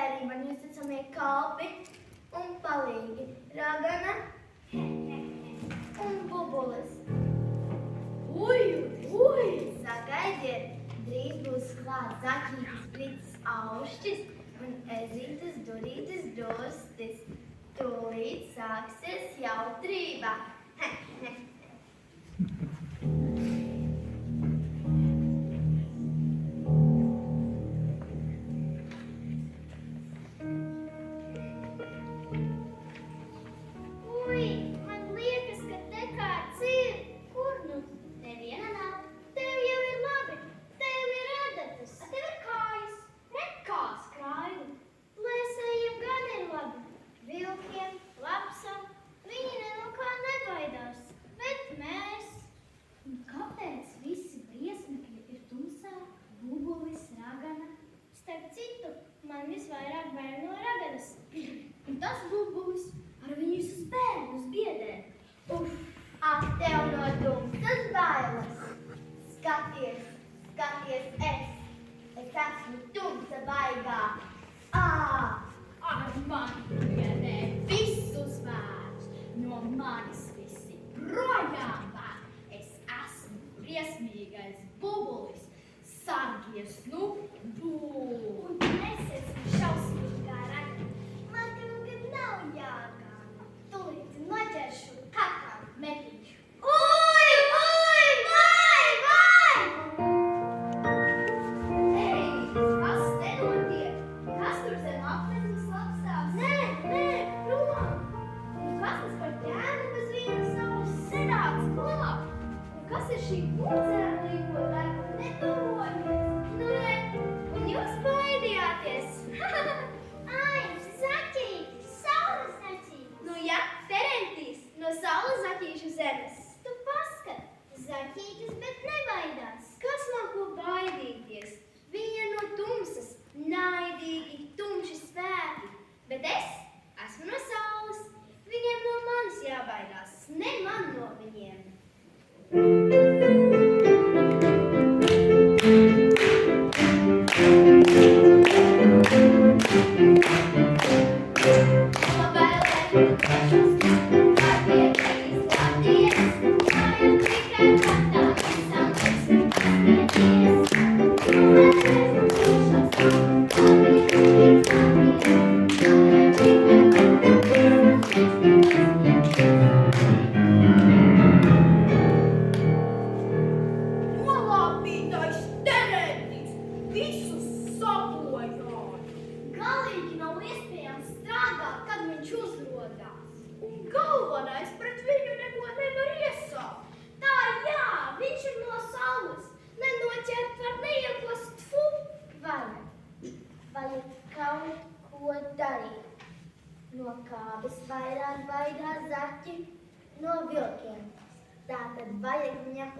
arī man uzticamie kalpi un palīgi. Ragana un bubulis. Uj! Sagaidiet, drīz būs klāt zaķītis, fricis, aušķis un ezītes, durītes, dostis. Tūlīt sāksies jautrība.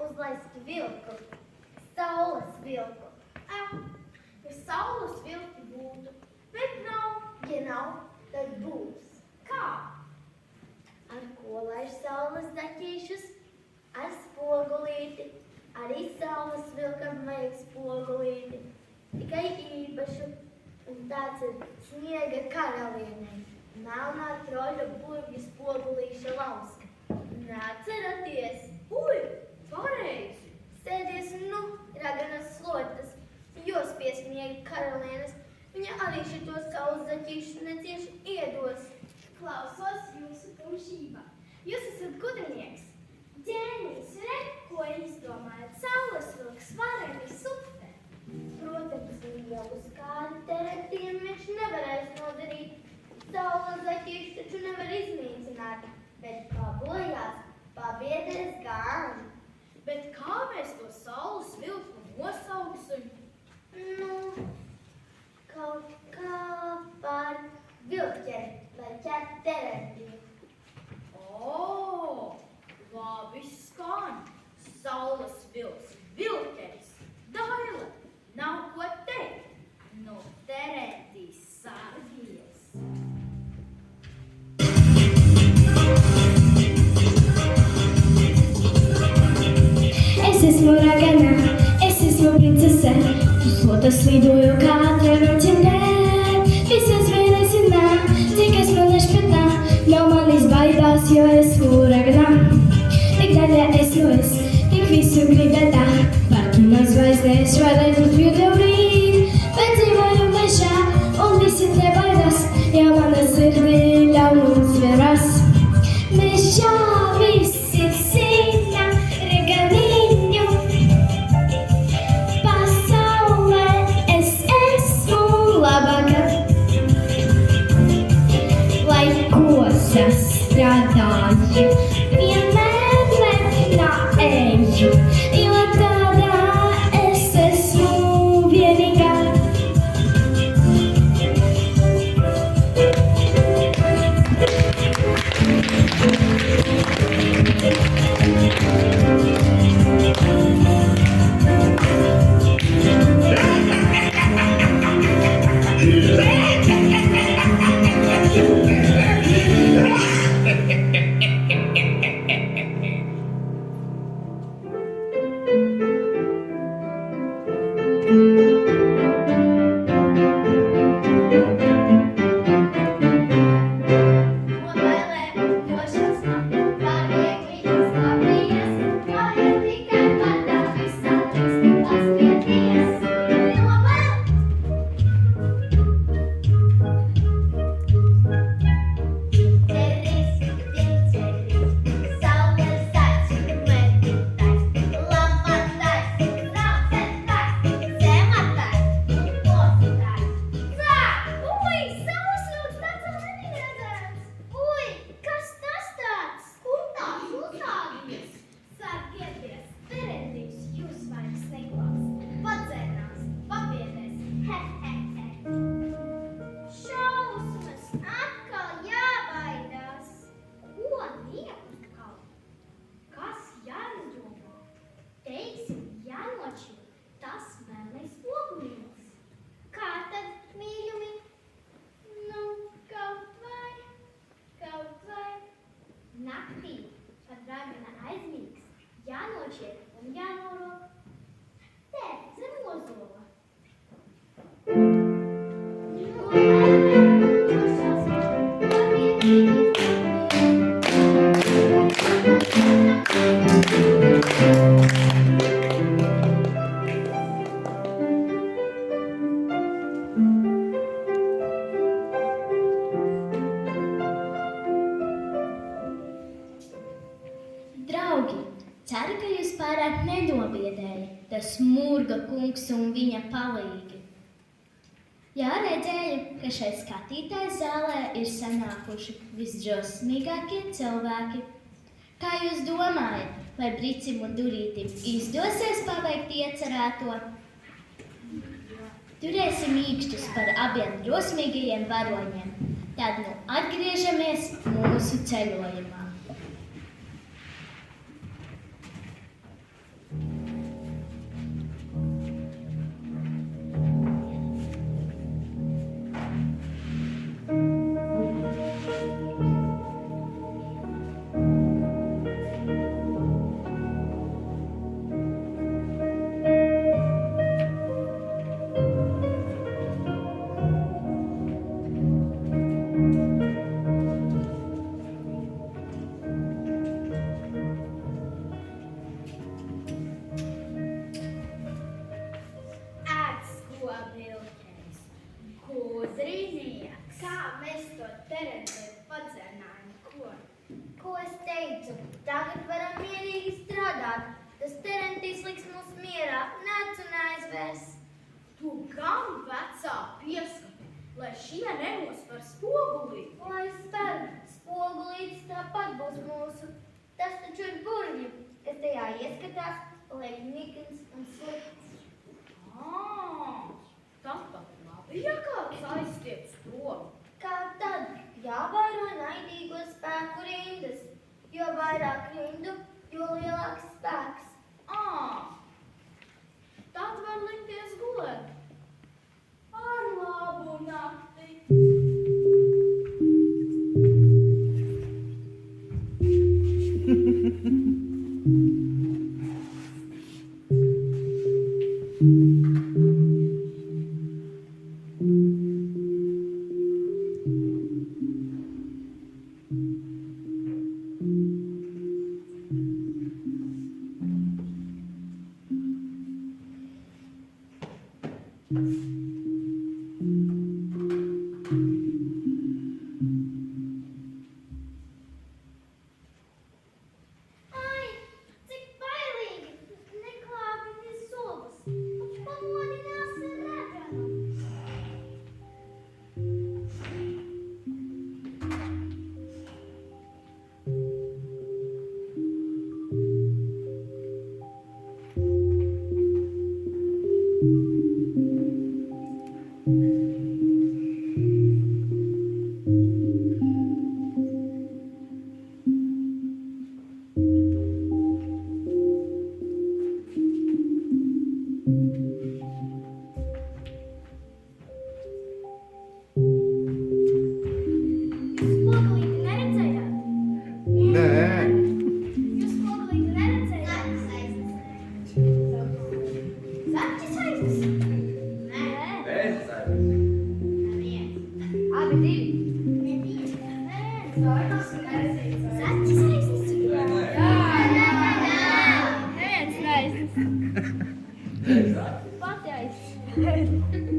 Uzlaist vilku, saules vilku. Ja saules vilki būtu, bet nav, ja nav, tad būs. Kā? Ar ko laiž saules zaķīšus? Ar spogulīti. Arī saules vilkam vajag spogulīti. Tikai īpašu, un tāds ir sniega karalienei. Melnā troļa burvju spogulīša lauska. Neatceraties? Pareizi! Sēdies raganas slotas, jos piesmiegi karalienes. Viņa arī šitos saules zaķīšus necieši iedos. Klausos jūsu tumšībā. Jūs esat gudrinieks. Ģēnijs, ko izdomājat? Saules vilks vareni super. Protams, lielus kādi terentiem viņš nevarēs nodarīt. Saules zaķīši taču nevar iznīcināt, bet pabojās, pabiedēs gan. Bet kā mēs to saules vilku nosauksim? Kaut kā par vilkķeri vai ķerterentiem. Labi skan. Saules vilks, vilkeris, daila. Nav ko teikt. Nu, terentīs sargies. Es esmu ragana, es esmu princese, uz slotas lidoju kā treroķene. Visas gadā, Parkinas zvaigznēs varētu piedevīt, bet dzīvoju mežā un visi te baidās, ja mana sirdī ļaunums veras. Mežā visi zina reganiņu, pasaulē es esmu labāka. Lai ko sastrādāju, vienmēr lēnā eju, jo tādā es esmu vienīgā. No bailēm, no šausmām, var viegli izglābties, jo ir tikai par tā visā drīkst paspieties. No bailēm! Saules aizsūta medītājs, lamatājs, rāpsetājs, zematājs un klositājs. Ui, saules vilks tāds vēl nebija redzēts. Ui, kas tas tāds? Kur tās uzrādījies? Sargieties, terendīs, jūs vairs neglābs. Padzērnās, papiedēs, he, he, he. Šausmas, atkal jābaidās. Ko niekus kaut? Kas jāizdomā? Teiksim, jānošķir tas melnais ogulītis. Kā tad, mīļumi? Nu, kaut vai. Naktī, kad ragana aizmīgs, jānošķir un jānorok. Te, zem ozola. No bailēm, no šausmām, var viegli izglābties. Draugi, ceru, ka jūs pārāk nenobiedēja tas Murga kungs un viņa palīgi. Jā, redzēju, ka šai skatītāju zālē ir sanākuši visdrosmīgākie cilvēki. Kā jūs domājat, vai Bricim un Durītim izdosies paveikt iecerēto? Turēsim īkšķus par abiem drosmīgajiem varoņiem. Tad nu atgriežamies mūsu ceļojumā. Kā mēs to terendē padzērnājam, ko? Ko es teicu? Tagad varam mierīgi strādāt. Tas terentīs liks mums mierā. Nāc un aizvēs. Tu gan vecā pieskati, lai šie nenosver spogulī. Lai spēr, spogulītis tāpat būs mūsu. Tas taču ir burļi, kas tajā ieskatās, paliek nikns un slikts. Tāpat labi, ja kāds aiztiec prom. Kā tad? Jāvēro naidīgo spēku rindas. Jo vairāk rindu, jo lielāks spēks. Tad var likties gulēt. Ar labu nakti. abi divi. Zaķis aiznes. Neviens neaiznes. Pati aiznes.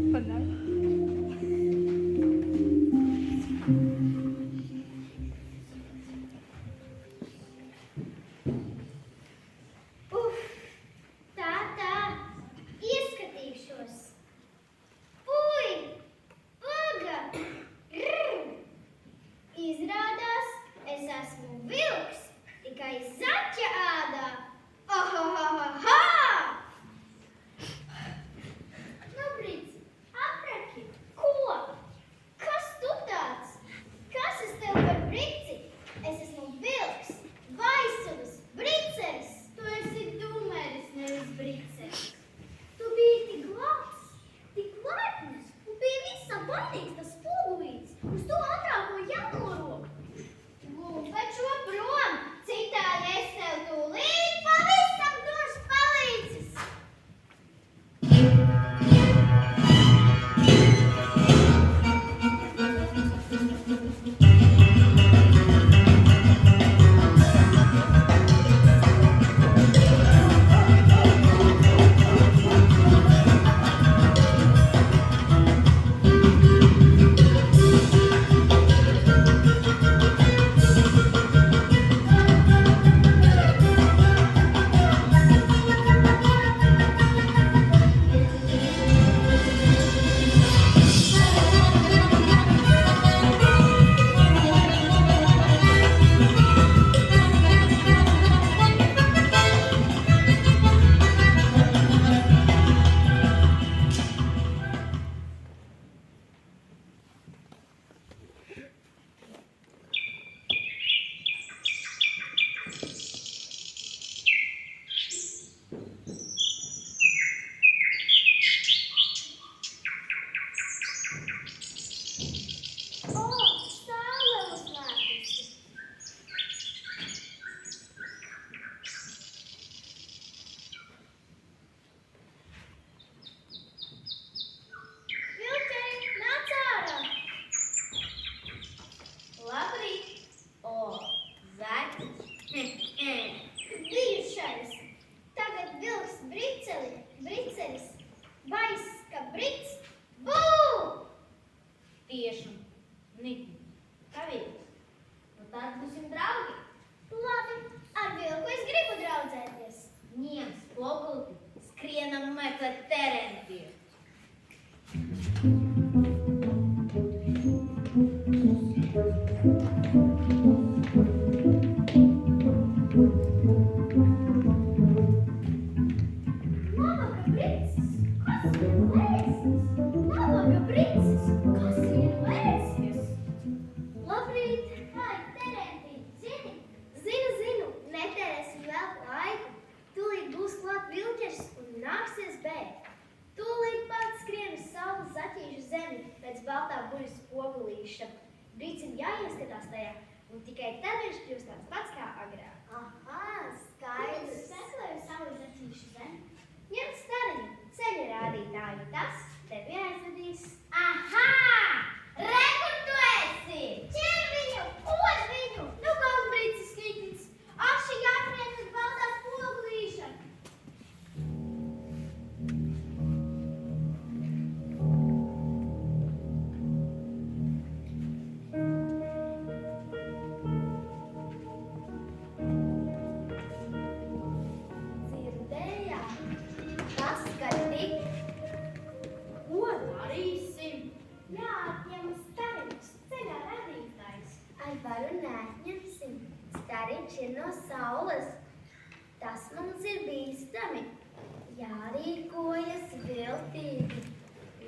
Tā, ieskatīšos. Ui, paga! Izrādās, es esmu vilks, tikai zaķa ādā. Ohohohoho! Nu, Brici, apraki, ko? Kas tu tāds? Kas es tev par Brici? Es esmu vilks, vaisulis, briceris. Tu esi dumeris, nevis briceris. Tu biji tik labs, tik laipns, un bija visam patīks tas spogulīts, uz to ātrāko jauno roku. Bet šo prom, citādi es tev tūlīt pavisam došu palīdzis. Saule uzlēkusi. Vilkei, nāc ārā! Labrīt! O, zaķis! Bijušais. Tagad vilks briceris, baiss, ka bric. Bū! Tieši. Nikni. Kavītis. Nu tad būsim draugi. Labi, ar vilku es gribu draudzēties. Ņem spogulti. Skrienam meklēt Terentiju. Nabaga bricis, kas ir lēsis? Nabaga bricis, kas ir lēsis? Labrīt! Vai, Terentī, zini? Zinu, netērēsim vēl laiku. Tūlīt būs klāt vilķers un nāksies bēgt. Tūlīt pat skrien uz saules zaķīšu zemi pēc baltā buļas spogulīša. Brīcim jāieskatās tajā, un tikai tad viņš kļūst tāds pats kā agrāk. Aha, skaidrs. Meklēju savu zaķīšu zemi. Ņem stariņu, ceļa rādītāju, tas tevi aizvedīs. Aha! Re, kur tu esi? Ķer viņu, od viņu! Nu, kaut brīcis niknis, Aši jākrien uz baltā spogulīša. dzirdējāt? Tas, ka tik Ko darīsim? jāatņem stariņš, ceļā radītājs. Ai, varu neatņemsim. Stariņš ir no saules. Tas mums ir bīstami. Jārīkojas viltīgi.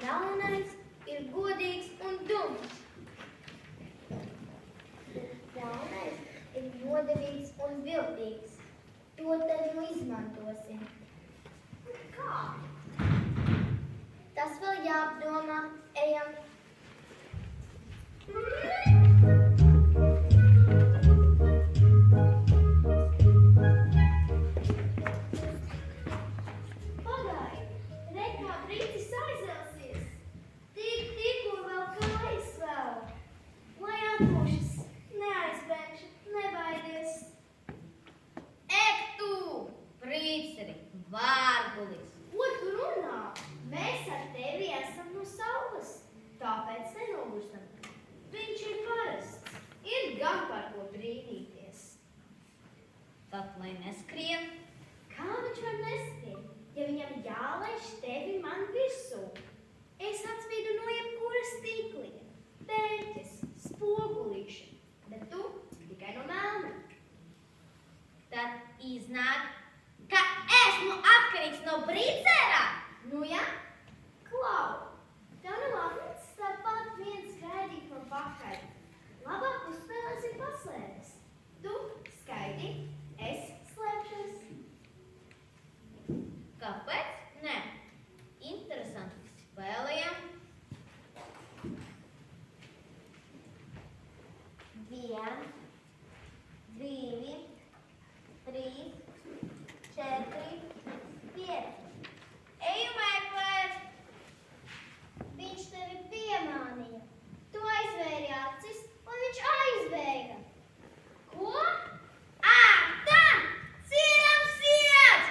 Ļaunais ir godīgs un dums. Ļaunais ir nodevīgs un viltīgs. To tad nu izmantosim. Kā? Tas vēl jāapdomā. Ejam. Pagaidi, re kā brīcis aizelsies. Tikko vēl Tad, lai neskrien. Kā viņš var neskriet, ja viņam jālaiž tevi man virsū? Es atsvīdu no jebkura stīkliņa, pēķes, spogulīša, bet tu tikai no melna. Tad iznāk, ka esmu atkarīgs no brīcerā. Nu ja? Klau, tev nav atlicis tāpat viens gaidīt no pakaļ. Labāk uzspēlēsim paslēpes. Tu skaidi, es slēpšos. Kāpēc? Nē. Interesanti. Spēlējam. 1, 2, 3, 4, 5. Eju meklēt. Viņš tevi piemānīja. Tu aizvēri acis, un viņš aizbēga. Ko? Tā! Cienam siet!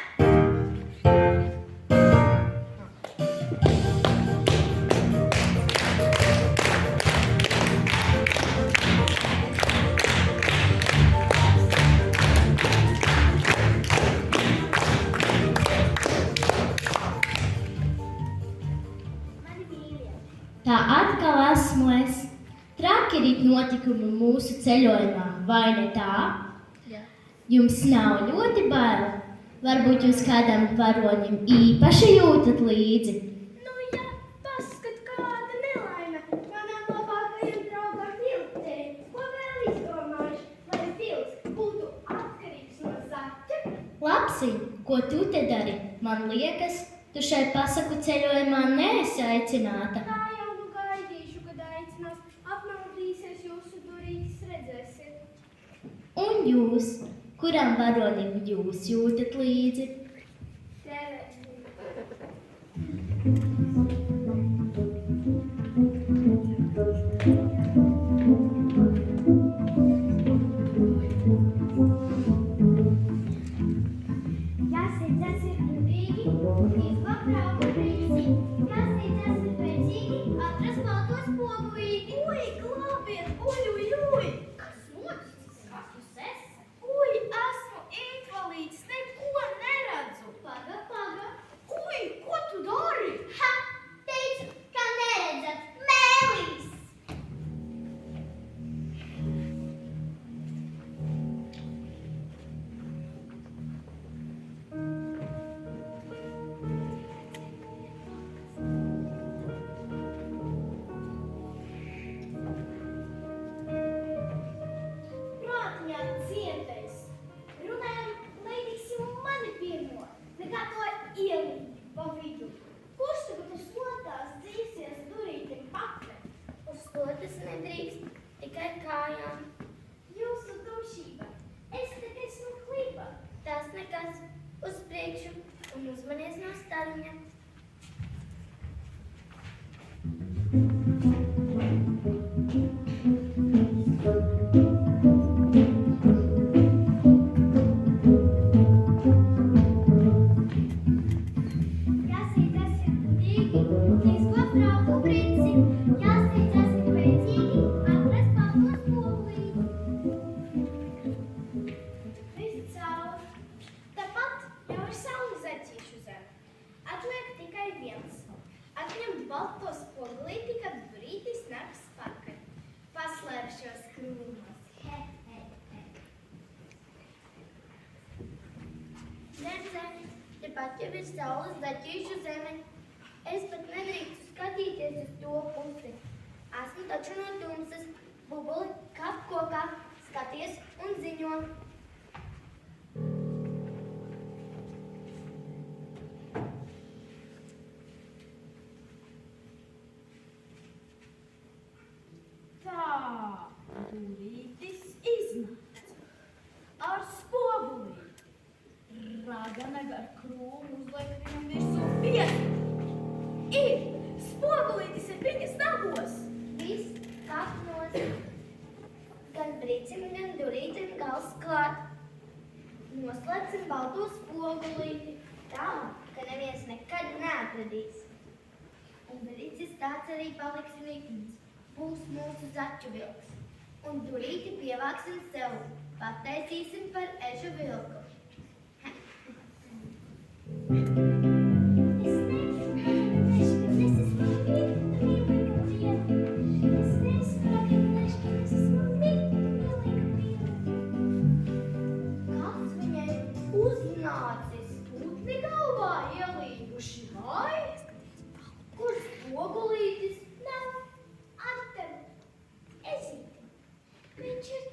Mani mīļie. Tā atkal esmu es. Traki ir notikumi mūsu ceļojumā, vai ne tā? Jā. Jums nav ļoti bail? Varbūt jūs kādam varonim īpaši jūtat līdzi? Nu jā, paskat kāda nelaime. Manām labākajiem draugam Filterim. Ko vēl izdomājuši, lai Fils būtu atkarīgs no zaķa? Lapsiņ, ko tu te dari? Man liekas, tu šai pasaku ceļojumā neesi aicināta. Tā jau nu gaidīšu, kad aicinās. Apmaldīsies jūsu durītes, redzēsiet. Un jūs, kuram varonim jūs jūtat līdzi? Jāsteidzas ir gudrīgi, izglābt draugu prīci. Jāsteidzas ir spēcīgi, atrast balto spogulīti. Ui, glābiet! Ui! Kas noticis? Kas jūs esat? Ui, esmu invalīds, neko neredzu. Paga. Ui, ko tu dari? Ha! Teicu, ka neredzat. Mēlīs! Prātiņā cietais. Runājam, lai tiksim mani pirmo, nekā to ielīt pa vidu. Kurš tagad uz slotās dzīsies durītim pakaļ? Uz slotas nedrīkst, tikai kājām. Jūsu tumšība, es te esmu klipa. Tas nekas, uz priekšu un uzmanies no stariņa. Jāsteidzas ir gudrīgi, izglābt draugu prīci. Jāsteidzas ir spēcīgi, atrast balto spogulīti. Viss cauri. Tāpat jau ir saule zaķīšu zeme. Atliek tikai viens. Atņemt balto spogulīti, kad brītis nāks pakaļ. Paslēpšos krūmos. He. Nedzeni, tepat jau ir saules zaķīšu zeme. Es pat nedrīkstu skatīties uz to pusi. Esmu taču no tumsas. Bubuli, kap kokā, skaties un ziņo. Tā, durītis iznāca ar spogulīti. Ragana gar krūmu uzliek viņam virsū pieti. Ir! Spogulītis ir viņas nagos! Viss kap nos. Gan brīcim, gan durītim gals klāt. Noslēgsim balto spogulīti tā, ka neviens nekad neatradīs. Un brīcis tāds arī paliks likums. Būs mūsu zaķu vilks. Un durīti pievāksim sev. Pataisīsim par ežu vilku. Kas viņai uznācis? Putni galvā ielīguši vai? Kur spogulītis? Nav atdevu. Ezīt. Viņš ir